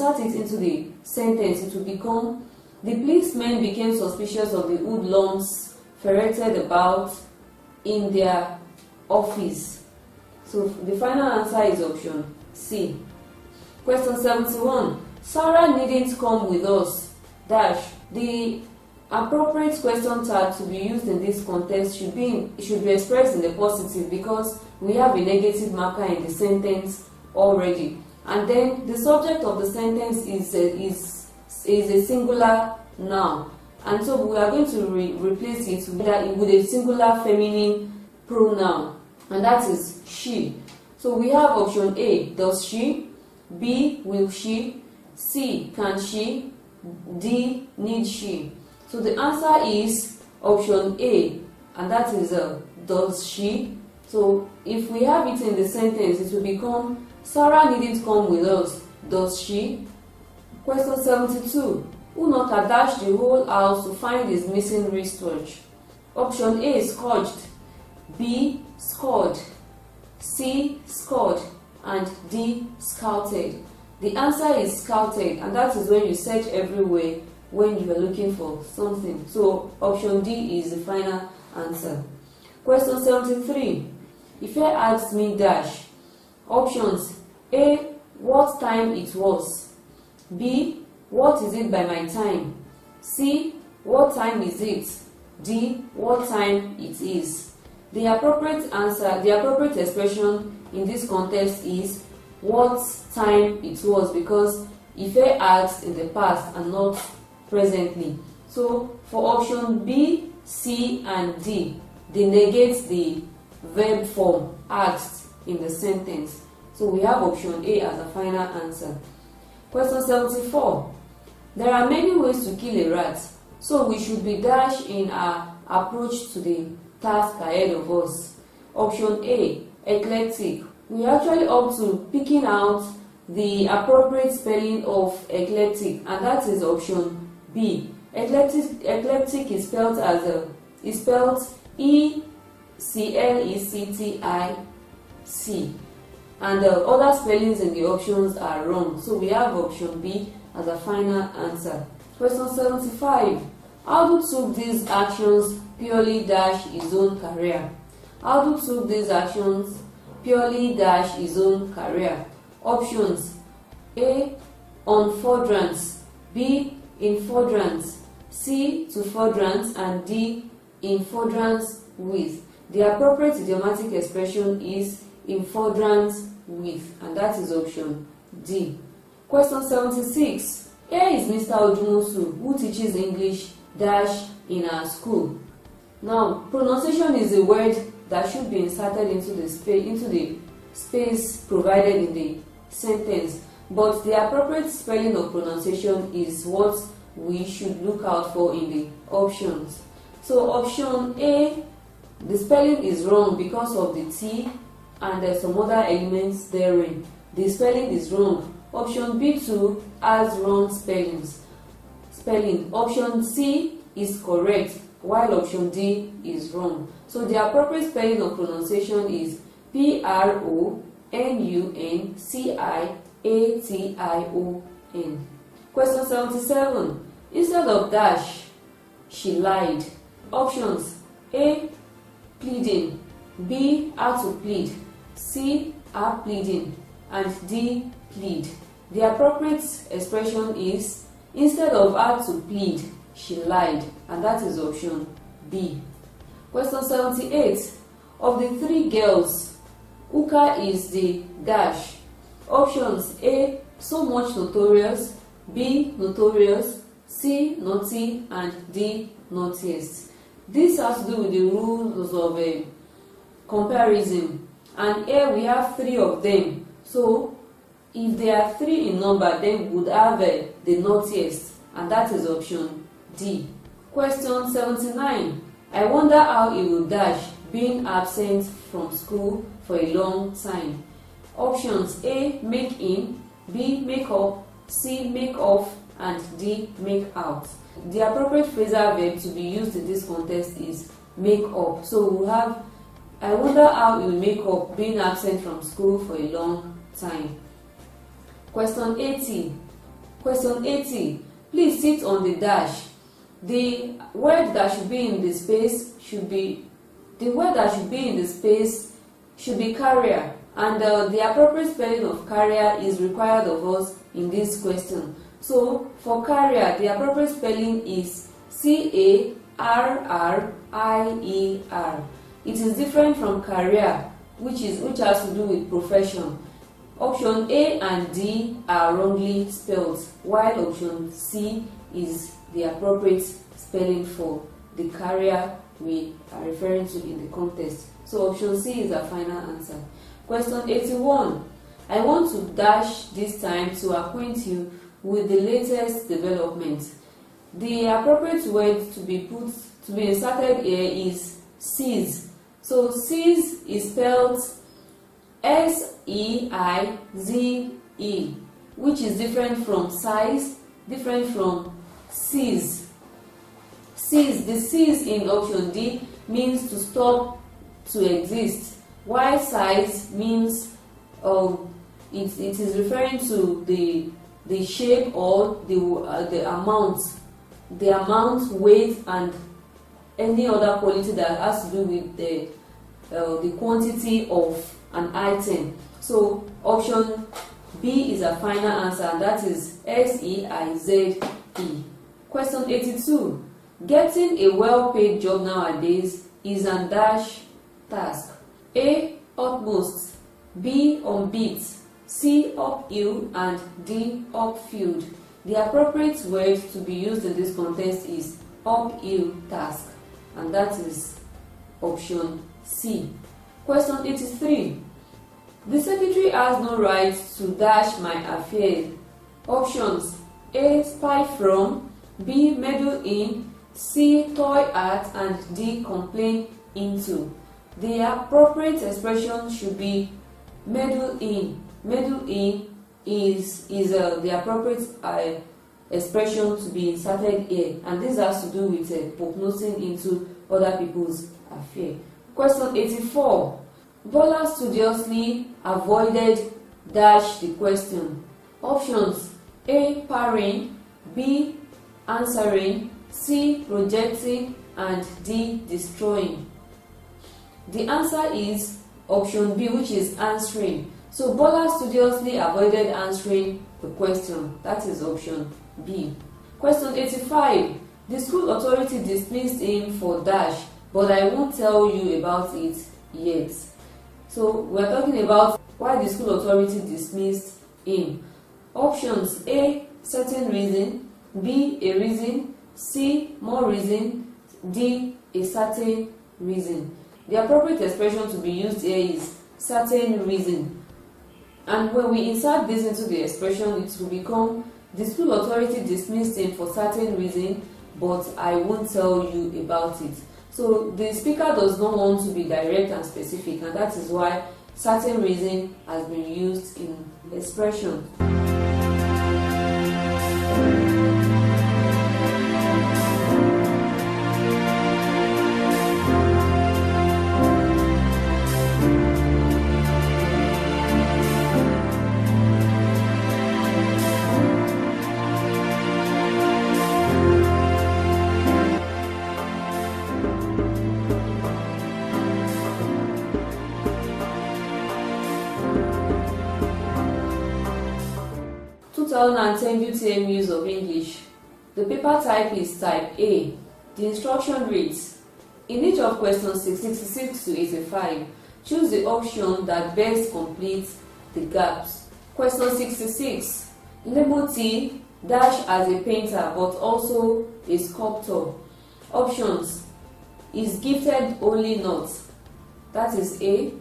insert it into the sentence, it will become, the policemen became suspicious of the hoodlums ferreted about in their office. So the final answer is option C. Question 71. Sarah needn't come with us. Dash. The appropriate question tag to be used in this context should be expressed in the positive because we have a negative marker in the sentence already. And then the subject of the sentence is a singular noun. And so we are going to replace it with a singular feminine pronoun, and that is she. So we have option A, does she? B, will she? C, can she? D, need she? So the answer is option A, and that is does she. So if we have it in the sentence, it will become Sarah needn't come with us, does she? Question 72. Unoka dashed the whole house to find his missing wristwatch. Option A, scourged. B, scored. C, scored. And D, scouted. The answer is scouted, and that is when you search everywhere when you are looking for something. So option D is the final answer. Question 73. If I asked me dash, options: A, what time it was. B, what is it by my time. C, what time is it. D, what time it is. The appropriate answer, the appropriate expression in this context is what time it was, because if I asked in the past and not presently. So for option B, C and D, they negate the verb form asked in the sentence. So we have option A as a final answer. Question 74. There are many ways to kill a rat, so we should be dash in our approach to the task ahead of us. Option A, eclectic. We are actually up to picking out the appropriate spelling of eclectic, and that is option B. Eclectic is spelled as E-C-L-E-C-T-I-C, and the other spellings in the options are wrong. So we have option B as a final answer. Question 75. Aldo took these actions purely dash his own career. Aldo took these actions purely dash his own career. Options: A, on furtherance. B, in furtherance. C, to furtherance. And D, in furtherance with. The appropriate idiomatic expression is in furtherance with, and that is option D. Question 76. Here is Mr. Odumosu, who teaches English dash in our school. Now, pronunciation is a word that should be inserted into the space provided in the sentence, but the appropriate spelling of pronunciation is what we should look out for in the options. So option A, the spelling is wrong because of the T and there's some other elements therein. The spelling is wrong. Option B2 has wrong spelling. Option C is correct, while option D is wrong. So the appropriate spelling of pronunciation is P-R-O-N-U-N-C-I-A-T-I-O-N. Question 77. Instead of dash, she lied. Options: A, pleading. B, how to plead. C, are pleading. And D, plead. The appropriate expression is instead of her to plead, she lied, and that is option B. Question 78. Of the three girls, Uka is the dash. Options: A, so much notorious. B, notorious. C, naughty. And D, naughtiest. This has to do with the rules of comparison, and here we have three of them. So if there are three in number, then we would have the naughtiest, and that is option D. Question 79. I wonder how he will dash being absent from school for a long time. Options: A, make in. B, make up. C, make off. And D, make out. The appropriate phrasal verb to be used in this context is make up. So we have I wonder how he will make up being absent from school for a long time. Question 80. Question 80. Please sit on the dash. The word that should be in the space should be carrier, and the appropriate spelling of carrier is required of us in this question. So for carrier, the appropriate spelling is CARRIER. It is different from career, which has to do with profession. Option A and D are wrongly spelled, while option C is the appropriate spelling for the career we are referring to in the context. So option C is our final answer. Question 81. I want to dash this time to acquaint you with the latest development. The appropriate word to be inserted here is seize. So seize is spelled SEIZE, which is different from size, different from seize. Seize, the seize in option D means to stop, to exist, while size means it is referring to the shape or the amount, weight, and any other quality that has to do with the quantity of an item. So option B is a final answer, and that is SEIZE. Question 82. Getting a well-paid job nowadays is an dash task. A. Utmost, B. Unbeat, C. Uphill, and D. Upfield. The appropriate word to be used in this context is uphill task, and that is option C. Question 83. The secretary has no right to dash my affair. Options: A. Spy from, B. Meddle in, C. Toy at, and D. Complain into. The appropriate expression should be meddle in. Meddle in is the appropriate expression to be inserted here, and this has to do with poke-nosing into other people's affair. Question 84. Bola studiously avoided dash the question. Options: A. Parrying, B. Answering, C. Projecting, and D. Destroying. The answer is option B, which is answering. So Bola studiously avoided answering the question. That is option B. Question 85. The school authority dismissed him for dash, but I won't tell you about it yet. So we're talking about why the school authority dismissed him. Options: A. Certain reason, B. A reason, C. More reason, D. A certain reason. The appropriate expression to be used here is certain reason. And when we insert this into the expression, it will become: the school authority dismissed him for certain reason, but I won't tell you about it. So the speaker does not want to be direct and specific, and that is why certain reason has been used in the expression. 2010 UTME use of English. The paper type is type A. The instruction reads: in each of questions 66 to 85, choose the option that best completes the gaps. Question 66. Label T dash as a painter but also a sculptor. Options: is gifted only not. That is A.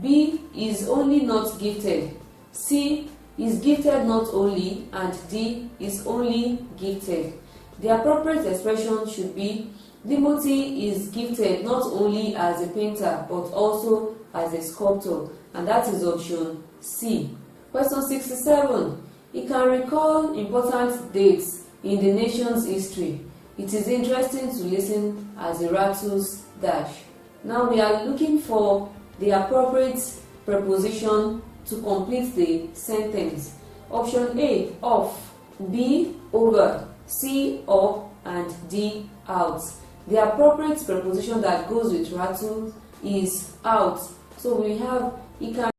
B. Is only not gifted. C. Is gifted not only, and D. Is only gifted. The appropriate expression should be: Timothy is gifted not only as a painter but also as a sculptor, and that is option C. Question 67. He can recall important dates in the nation's history. It is interesting to listen as the rattles dash. Now we are looking for the appropriate preposition to complete the sentence. Option A, of. B over, C up, and D out. The appropriate preposition that goes with rattle is out. So we have, he can